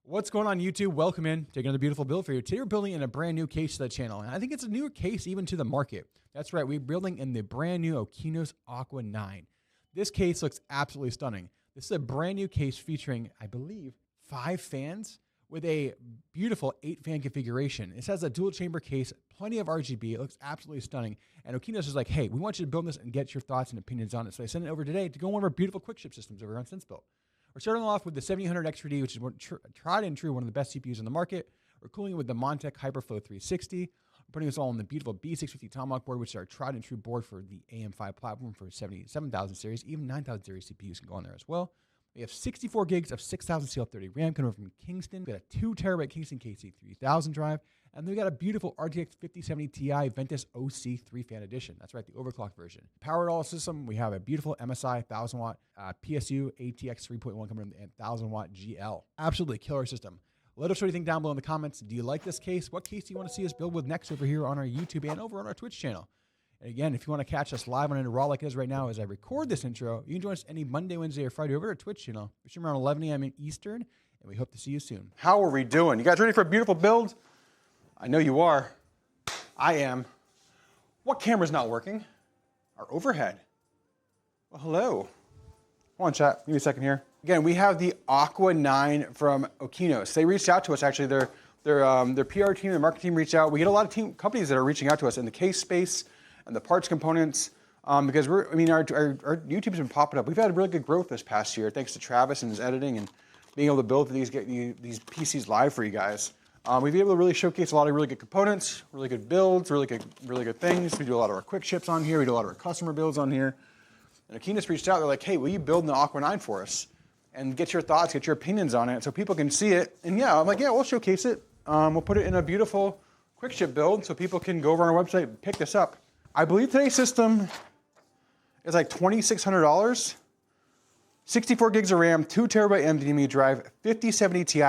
What's going on, YouTube? Welcome in. Taking another beautiful build for you. Today we're building in a brand new case to the channel, and I think it's a newer case even to the market. That's right, we're building in the brand new Okinos Aqua 9. This case looks absolutely stunning. This is a brand new case featuring, I believe, 5 fans with a beautiful 8-fan configuration. This has a dual chamber case, plenty of RGB. It looks absolutely stunning. And Okinos is like, hey, we want you to build this and get your thoughts and opinions on it. So I sent it over today to go on one of our beautiful quick ship systems over on SenseBuilt. We're starting off with the 7800 XTD, which is tried and true, one of the best CPUs on the market. We're cooling it with the Montech HyperFlow 360. We're putting this all on the beautiful B650 TOMAHAWK board, which is our tried and true board for the AM5 platform for 7000 series. Even 9000 series CPUs can go on there as well. We have 64 gigs of 6000 CL30 RAM coming from Kingston. We got a 2 terabyte Kingston KC3000 drive. And then we got a beautiful RTX 5070 Ti Ventus OC 3-fan edition. That's right, the overclock version. Powered all system, we have a beautiful MSI 1000 watt PSU ATX 3.1 coming in and 1000 watt GL. Absolutely killer system. Let us know what you think down below in the comments. Do you like this case? What case do you want to see us build with next over here on our YouTube and over on our Twitch channel? And again, if you want to catch us live on a raw like it is right now as I record this intro, you can join us any Monday, Wednesday, or Friday over at our Twitch channel. We're streaming around 11 a.m. Eastern, and we hope to see you soon. How are we doing? You guys ready for a beautiful build? I know you are. I am. What camera's not working? Our overhead. Well, hello. Hold on, chat. Give me a second here. Again, we have the Aqua 9 from Okinos. They reached out to us, actually. Their PR team, their marketing team reached out. We get a lot of companies that are reaching out to us in the case space and the parts components because our YouTube's been popping up. We've had really good growth this past year thanks to Travis and his editing and being able to build these PCs live for you guys. We've been able to really showcase a lot of really good components, really good builds, really good things. We do a lot of our quick ships on here. We do a lot of our customer builds on here. And Okinos reached out. They're like, hey, will you build an Aqua 9 for us? And get your thoughts, get your opinions on it so people can see it. And yeah, I'm like, yeah, we'll showcase it. We'll put it in a beautiful quick ship build so people can go over on our website and pick this up. I believe today's system is like $2,600. 64 gigs of RAM, 2 terabyte NVMe drive, 5070 Ti,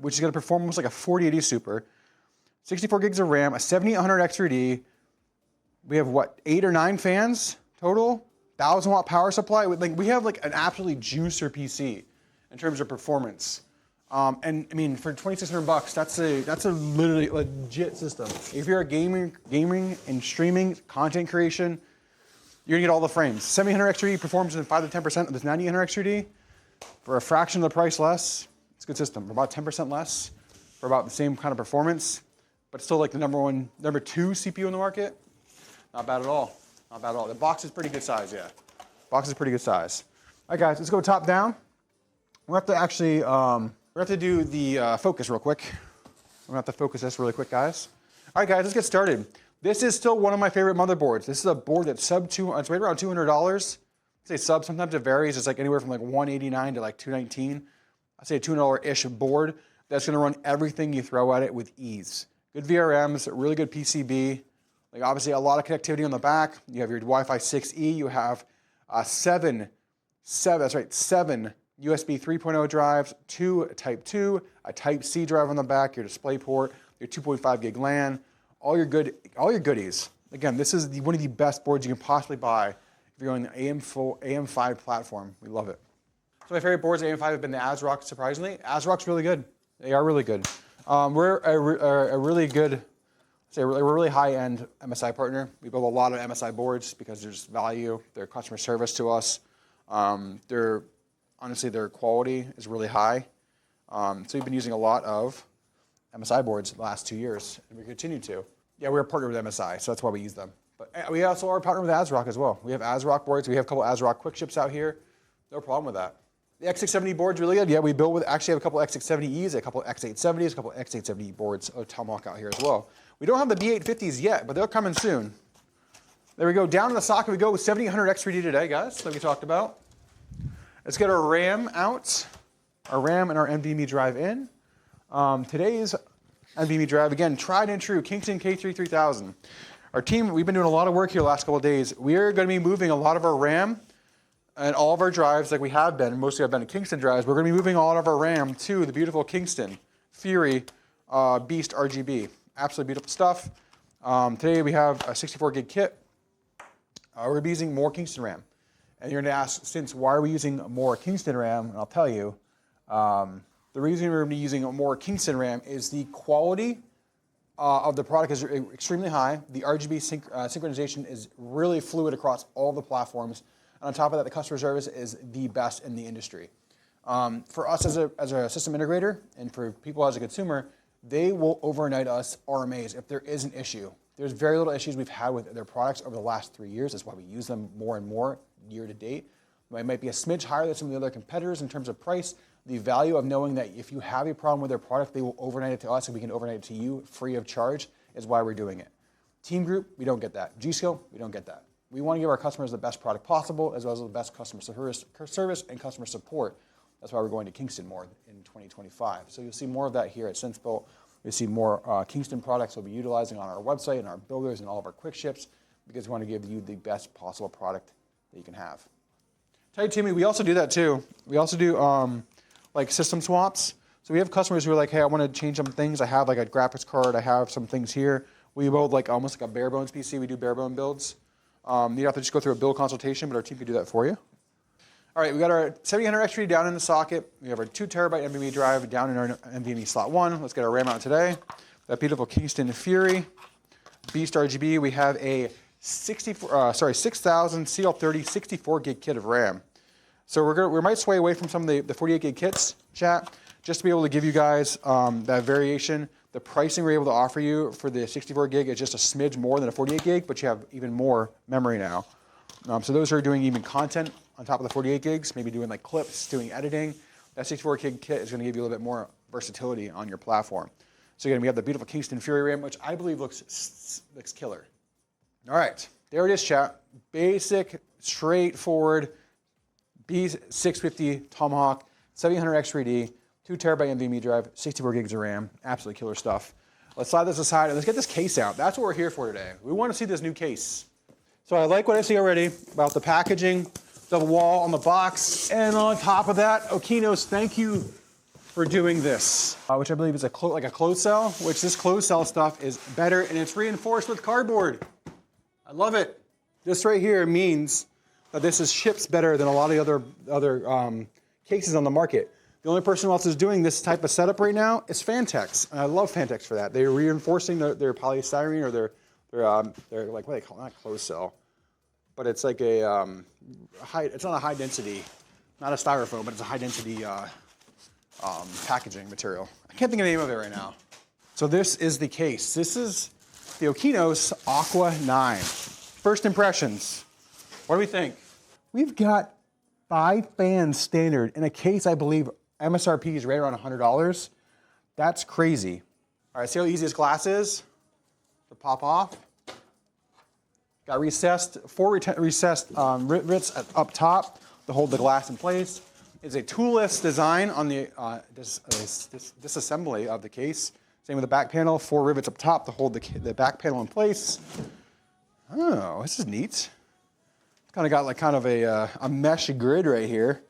which is going to perform almost like a 4080 Super. 64 gigs of RAM, a 7800 XTD. We have what, 8 or 9 fans total? 1000 watt power supply. We have like an absolutely juicer PC in terms of performance. And I mean, for 2,600 bucks, that's a literally legit system. If you're a gaming and streaming content creation, you're gonna get all the frames. 7800 XTD performs in 5 to 10% of this 9800 XTD for a fraction of the price less. It's a good system. For about 10% less, for about the same kind of performance, but still like the number 2 CPU in the market. Not bad at all. Not bad at all. The box is pretty good size, yeah. Box is pretty good size. All right, guys, let's go top down. We have to actually, we have to do the focus real quick. We're gonna have to focus this really quick, guys. All right, guys, let's get started. This is still one of my favorite motherboards. This is a board that's it's right around $200. I say sub, sometimes it varies. It's like anywhere from like $189 to like $219. I say a $200-ish board that's gonna run everything you throw at it with ease. Good VRMs, really good PCB. Like obviously a lot of connectivity on the back. You have your Wi-Fi 6E. You have 7 USB 3.0 drives, 2 Type 2, a Type C drive on the back, your display port, your 2.5 gig LAN. All your goodies. Again, this is one of the best boards you can possibly buy if you're on the AM5 platform. We love it. So my favorite boards at AM5 have been the ASRock, surprisingly. ASRock's really good. They are really good. We're a really high-end MSI partner. We build a lot of MSI boards because there's value, their customer service to us. Honestly, their quality is really high. So we've been using a lot of MSI boards the last 2 years, and we continue to. Yeah, we're a partner with MSI, so that's why we use them. But we also are a partner with ASRock as well. We have ASRock boards. We have a couple ASRock quick ships out here. No problem with that. The X670 board's really good. Yeah, we actually have a couple X670Es, a couple X870s, a couple X870 boards of TOMAHAWK out here as well. We don't have the B850s yet, but they're coming soon. There we go. Down in the socket we go with 7800 XTD today, guys, that we talked about. Let's get our RAM out, our RAM and our NVMe drive in. Today's NVMe drive, again, tried and true, Kingston K3000. Our team, we've been doing a lot of work here the last couple of days. We're going to be moving a lot of our RAM and all of our drives like we have been, mostly I've been at Kingston drives. We're going to be moving all of our RAM to the beautiful Kingston Fury Beast RGB. Absolutely beautiful stuff. Today we have a 64 gig kit. We're going to be using more Kingston RAM. And you're going to ask, since why are we using more Kingston RAM? And I'll tell you, The reason we're going to be using more Kingston RAM is the quality of the product is extremely high. The RGB synchronization is really fluid across all the platforms. And on top of that, the customer service is the best in the industry. For us as a system integrator and for people as a consumer, they will overnight us RMAs if there is an issue. There's very little issues we've had with their products over the last 3 years. That's why we use them more and more year to date. It might be a smidge higher than some of the other competitors in terms of price. The value of knowing that if you have a problem with their product, they will overnight it to us and we can overnight it to you free of charge is why we're doing it. Team Group, we don't get that. G-Skill, we don't get that. We want to give our customers the best product possible as well as the best customer service and customer support. That's why we're going to Kingston more in 2025. So you'll see more of that here at SenseBuilt. You'll see more Kingston products we'll be utilizing on our website and our builders and all of our quick ships because we want to give you the best possible product that you can have. Tell you, Timmy, we also do that too. We also do like system swaps. So we have customers who are like, hey, I want to change some things. I have like a graphics card. I have some things here. We build like almost like a bare bones PC. We do bare bone builds. You have to just go through a build consultation, but our team can do that for you. All right, we got our 7800 XT down in the socket. We have our 2 terabyte NVMe drive down in our NVMe slot 1. Let's get our RAM out today. That beautiful Kingston Fury, Beast RGB. We have a 6000 CL30 64 gig kit of RAM. So we might sway away from some of the 48 gig kits, chat, just to be able to give you guys that variation. The pricing we're able to offer you for the 64 gig is just a smidge more than a 48 gig, but you have even more memory now. So those who are doing even content on top of the 48 gigs, maybe doing like clips, doing editing, that 64 gig kit is going to give you a little bit more versatility on your platform. So again, we have the beautiful Kingston Fury RAM, which I believe looks killer. All right, there it is, chat. Basic, straightforward B650 Tomahawk, 7800 X3D, 2 terabyte NVMe drive, 64 gigs of RAM. Absolutely killer stuff. Let's slide this aside and let's get this case out. That's what we're here for today. We want to see this new case. So I like what I see already about the packaging, the wall on the box, and on top of that, Okinos, thank you for doing this, which I believe is like a closed cell, which this closed cell stuff is better and it's reinforced with cardboard. I love it. This right here means that this ships better than a lot of the other cases on the market. The only person who else is doing this type of setup right now is Vantex, and I love Vantex for that. They're reinforcing their polystyrene or their like what they call it, not closed cell, but it's like a it's not a high density, not a styrofoam, but it's a high density packaging material. I can't think of the name of it right now. So this is the case. This is the Okinos Aqua 9. First impressions. What do we think? We've got 5 fans standard in a case I believe MSRP is right around $100. That's crazy. All right, see how easy this glass is to pop off? Got recessed, 4 recessed rivets up top to hold the glass in place. It's a toolless design on the disassembly of the case. Same with the back panel, 4 rivets up top to hold the back panel in place. Oh, this is neat. It's kind of got like a mesh grid right here,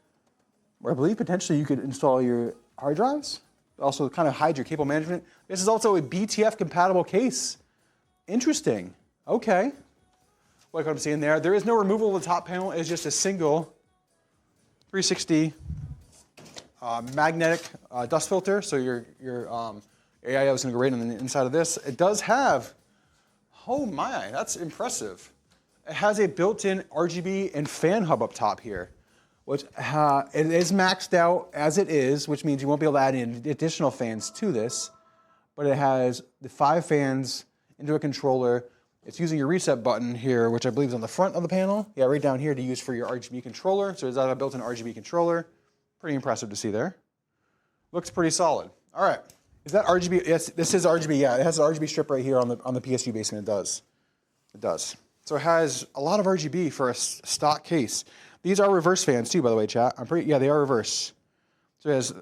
where I believe potentially you could install your hard drives. Also kind of hide your cable management. This is also a BTF compatible case. Interesting. Okay. Like what I'm seeing there. There is no removal of the top panel. It's just a single 360 magnetic dust filter. So your AIO is going to go right on the inside of this. It does have, oh my, that's impressive. It has a built-in RGB and fan hub up top here, which it is maxed out as it is, which means you won't be able to add in additional fans to this. But it has the 5 fans into a controller. It's using your reset button here, which I believe is on the front of the panel. Yeah, right down here to use for your RGB controller. So it's a built-in RGB controller. Pretty impressive to see there. Looks pretty solid. All right. Is that RGB? Yes, this is RGB. Yeah, it has an RGB strip right here on the PSU basement. It does. It does. So it has a lot of RGB for a stock case. These are reverse fans too, by the way, chat. Yeah, they are reverse. So it has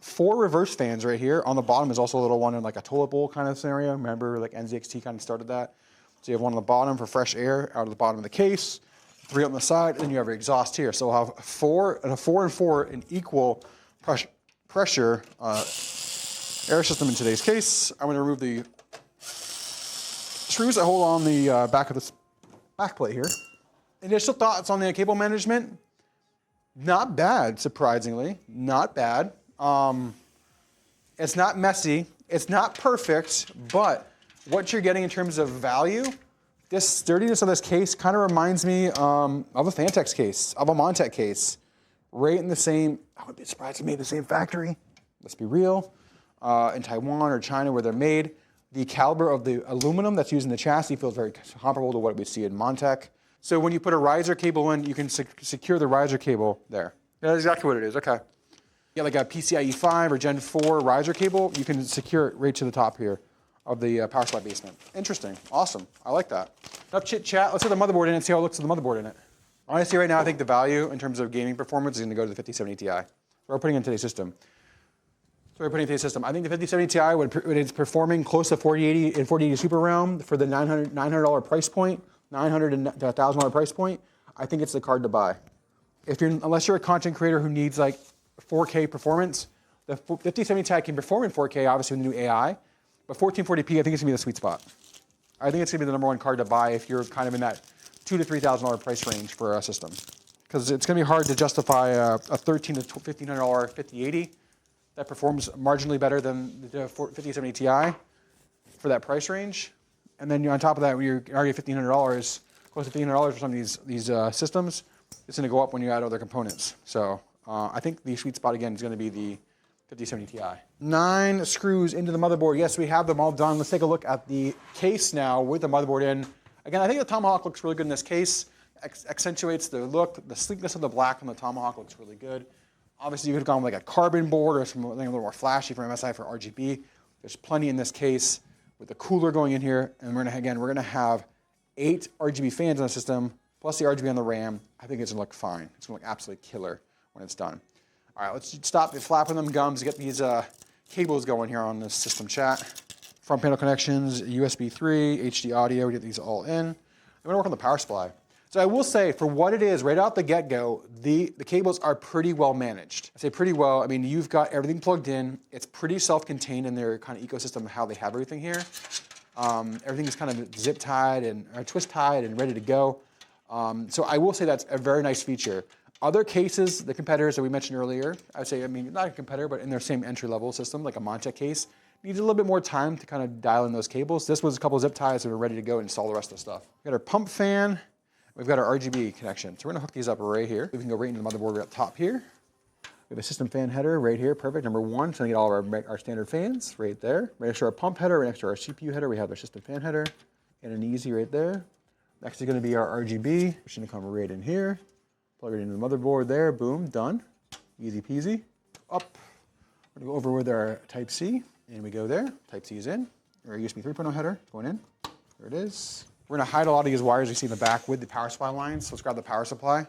4 reverse fans right here. On the bottom is also a little one in like a toilet bowl kind of scenario. Remember, like NZXT kind of started that. So you have one on the bottom for fresh air out of the bottom of the case, 3 on the side, and then you have your exhaust here. So we'll have 4 and 4 in equal pressure air system in today's case. I'm going to remove the screws that hold on the back of this back plate here. Initial thoughts on the cable management? Not bad, surprisingly. Not bad. It's not messy. It's not perfect, but what you're getting in terms of value, this sturdiness of this case kind of reminds me of a Phanteks case, of a Montech case. Right in the same, I would be surprised if made the same factory. Let's be real. In Taiwan or China where they're made. The caliber of the aluminum that's used in the chassis feels very comparable to what we see in Montech. So when you put a riser cable in, you can secure the riser cable there. That's exactly what it is, okay. Yeah, like a PCIe 5 or Gen 4 riser cable, you can secure it right to the top here of the power supply basement. Interesting, awesome, I like that. Enough chit chat, let's put the motherboard in and see how it looks with the motherboard in it. Honestly, right now, I think the value in terms of gaming performance is gonna go to the 5070 Ti. So we're putting it in today's system. I think the 5070 Ti, when it's performing close to 4080 and 4080 Super Realm for the $900 price point, $900 to $1,000 price point, I think it's the card to buy. Unless you're a content creator who needs like 4K performance, the 5070 Ti can perform in 4K, obviously with the new AI, but 1440p, I think it's gonna be the sweet spot. I think it's gonna be the number one card to buy if you're kind of in that $2,000 to $3,000 price range for a system. Because it's gonna be hard to justify a $1,300 to $1,500 5080 that performs marginally better than the 5070 Ti for that price range. And then on top of that, when you're already at $1,500, close to $1,500 for some of these systems, it's gonna go up when you add other components. So I think the sweet spot again is gonna be the 5070 Ti. 9 screws into the motherboard. Yes, we have them all done. Let's take a look at the case now with the motherboard in. Again, I think the Tomahawk looks really good in this case. Accentuates the look, the sleekness of the black on the Tomahawk looks really good. Obviously, you could have gone with like a carbon board or something a little more flashy for MSI for RGB. There's plenty in this case with the cooler going in here. And we're gonna have 8 RGB fans in the system, plus the RGB on the RAM. I think it's gonna look fine. It's gonna look absolutely killer when it's done. All right, let's stop flapping them gums to get these cables going here on this system chat. Front panel connections, USB 3, HD audio, we get these all in. I'm gonna work on the power supply. So I will say, for what it is, right out the get-go, the cables are pretty well managed. I say pretty well, I mean, you've got everything plugged in. It's pretty self-contained in their kind of ecosystem of how they have everything here. Everything is kind of zip-tied and twist-tied and ready to go. So I will say that's a very nice feature. Other cases, the competitors that we mentioned earlier, I'd say, I mean, not a competitor, but in their same entry-level system, like a Montech case, needs a little bit more time to kind of dial in those cables. This was a couple of zip ties that were ready to go and install the rest of the stuff. We've got our pump fan. We've got our RGB connection. So we're gonna hook these up right here. We can go right into the motherboard right up top here. We have a system fan header right here, perfect. Number 1, so we get all of our standard fans right there. Right next to our pump header, right next to our CPU header, we have our system fan header and an easy right there. Next is gonna be our RGB, which is gonna come right in here. Plug it into the motherboard there, boom, done. Easy peasy. Up, we're gonna go over with our Type-C, and we go there. Type-C is in. Our USB 3.0 header going in. There it is. We're gonna hide a lot of these wires you see in the back with the power supply lines. So let's grab the power supply.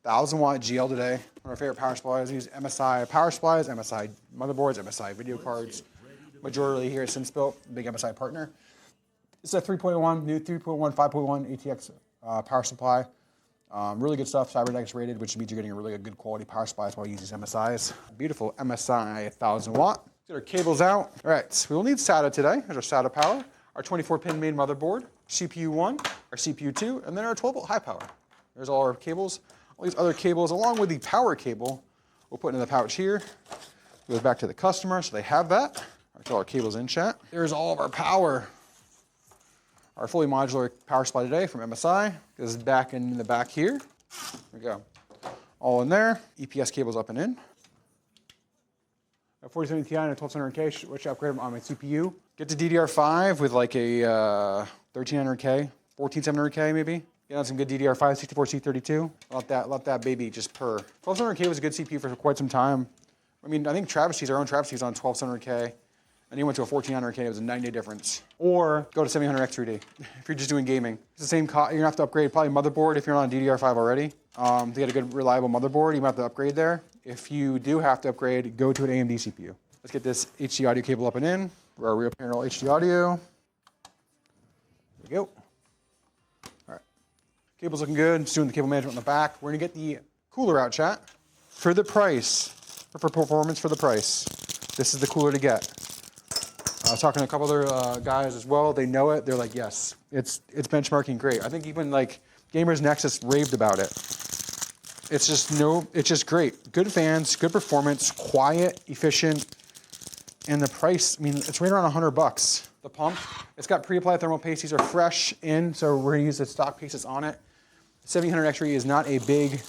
1000 watt GL today. One of our favorite power supplies. We use MSI power supplies, MSI motherboards, MSI video cards. Majority here at SimSpilt, big MSI partner. It's a 3.1, new 3.1, 5.1 ATX power supply. Really good stuff, CyberDex rated, which means you're getting a really good quality power supply while you use these MSIs. Beautiful MSI 1000 watt. Get our cables out. All right, so we'll need SATA today. There's our SATA power, our 24-pin main motherboard, CPU 1, our CPU 2, and then our 12-volt high power. There's all our cables. All these other cables, along with the power cable, we'll put in the pouch here. Goes back to the customer, so they have that. That's all our cables in chat. There's all of our power. Our fully modular power supply today from MSI is back in the back here. There we go. All in there. EPS cables up and in. A 4070 Ti and a 1200K, which upgrade on my CPU. Get to DDR5 with like a 1300K, 14700K maybe. Get on some good DDR5, 64C32. Let that baby just purr. 1200K was a good CPU for quite some time. I mean, I think Travisteez, our own Travisteez on 1200K. And he went to a 1400K, it was a 9-day difference. Or go to 7800X3D if you're just doing gaming. It's the same cost, you're gonna have to upgrade probably motherboard if you're on DDR5 already. To get a good reliable motherboard, you might have to upgrade there. If you do have to upgrade, go to an AMD CPU. Let's get this HD audio cable up and in. For our real panel HD audio. There we go. All right, cable's looking good. Just doing the cable management on the back. We're gonna get the cooler out, chat. For the price, for performance for the price, this is the cooler to get. I was talking to a couple other guys as well. They know it. They're like, yes, it's benchmarking great. I think even like Gamers Nexus raved about it. It's just great. Good fans, good performance, quiet, efficient, and the price, I mean, it's right around $100. The pump, it's got pre-applied thermal paste. These are fresh in, so we're gonna use the stock paste that's on it. 1700XRE is not a big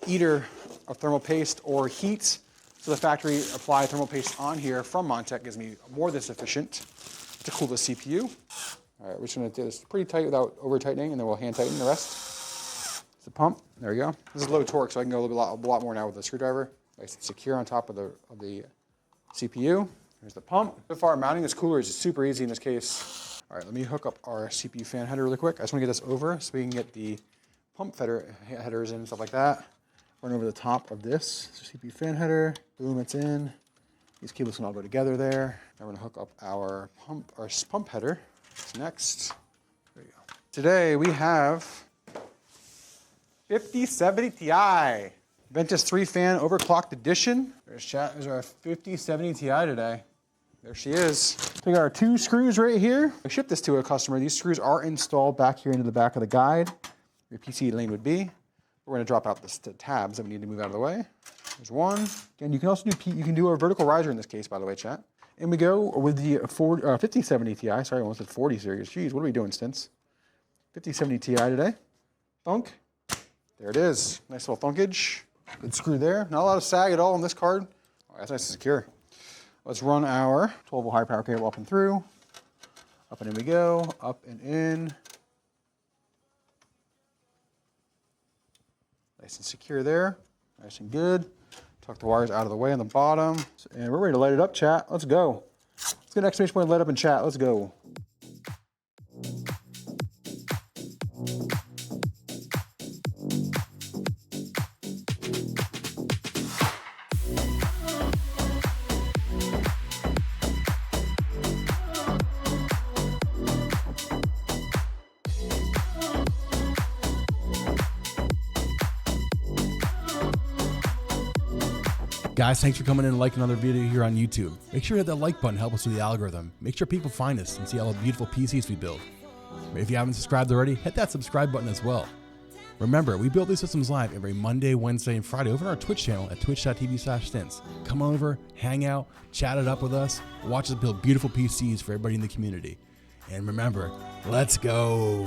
eater of thermal paste or heat, so the factory applied thermal paste on here from Montech gives me more than sufficient to cool the CPU. All right, we're just gonna do this pretty tight without over tightening, and then we'll hand tighten the rest. It's the pump, there we go. This is low torque, so I can go a lot more now with the screwdriver. Nice and secure on top of the CPU. Here's the pump. So far, mounting this cooler is super easy in this case. All right, let me hook up our CPU fan header really quick. I just wanna get this over so we can get the pump headers in and stuff like that. Run over the top of this. So CPU fan header, boom, it's in. These cables can all go together there. Now we're gonna hook up our pump header. That's next. There you go. Today we have 5070 Ti. Ventus 3 fan overclocked edition. There's chat. There's our 5070 Ti today. There she is. We got our 2 screws right here. I shipped this to a customer. These screws are installed back here into the back of the guide. Your PC lane would be. We're going to drop out the tabs that we need to move out of the way. There's one. Again, you can also do a vertical riser in this case, by the way, chat. And we go with the 5070 Ti. Sorry, I almost said 40 series. Jeez, what are we doing, Stints? 5070 Ti today. Thunk. There it is. Nice little thunkage. Good screw there. Not a lot of sag at all on this card. Oh, that's nice and secure. Let's run our 12-volt high power cable up and through. Up and in we go. Up and in. Nice and secure there. Nice and good. Tuck the wires out of the way on the bottom. And we're ready to light it up, chat. Let's go. Let's get an exclamation point lit up in chat. Let's go. Guys, thanks for coming in and liking another video here on YouTube. Make sure you hit that like button, help us with the algorithm. Make sure people find us and see all the beautiful PCs we build. If you haven't subscribed already, hit that subscribe button as well. Remember, we build these systems live every Monday, Wednesday, and Friday over on our Twitch channel at twitch.tv/stints. Come over, hang out, chat it up with us, watch us build beautiful PCs for everybody in the community. And remember, let's go.